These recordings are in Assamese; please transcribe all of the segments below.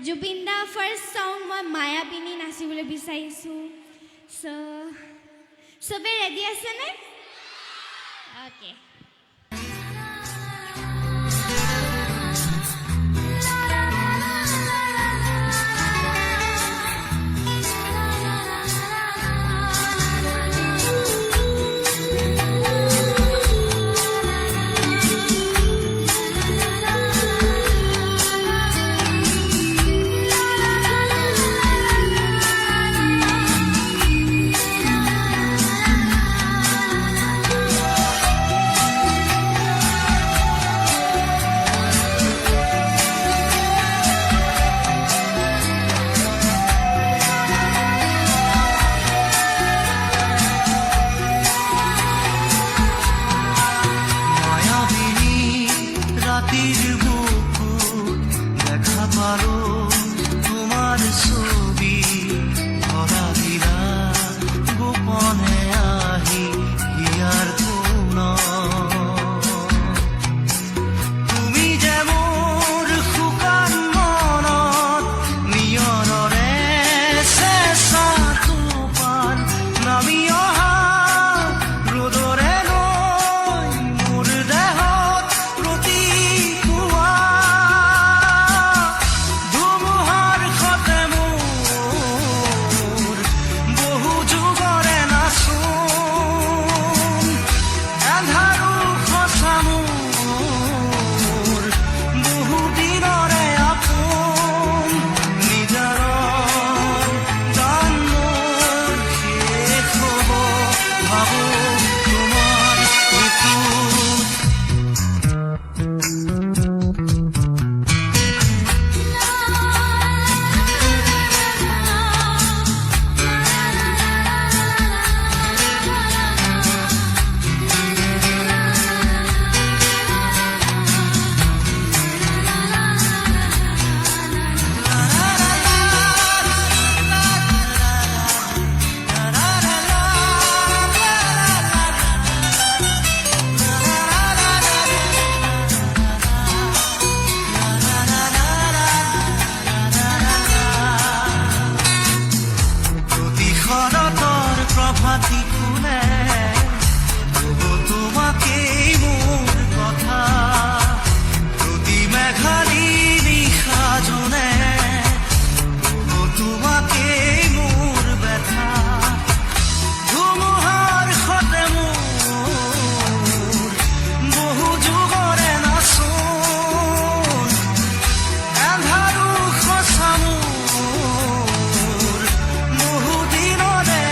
জুবিন দা ফাৰ্ষ্ট সং মই মায়াবিনী নাচিবলৈ বিচাৰিছোঁ চবে ৰেডি আছেনে অ'কে তোমাৰ ছবি ধৰা দিলা গোপনে আহি হিয়াৰ কোন তুমি যে মোৰ শুকান মনত নিয়ৰৰে চেঁচা টোপাল নামি অহা ৰ'দৰে লৈ মোৰ দেহত প্ৰতিপুৱা প্রভাতী ফুলে তোমাকে মোর কথা প্রতি মেঘালী নিশা জনে তোমাকে মোর ব্যথা ধুমুহার খতে মোর বহু যুগরে নাচোন এন্ধাৰু খচা মোৰ বহু দিনৰে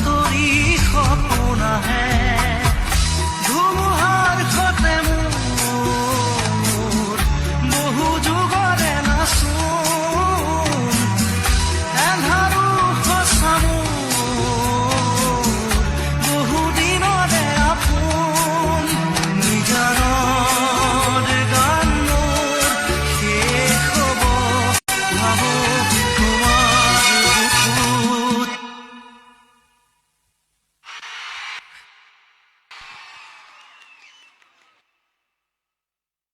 তৰি সপোন আহে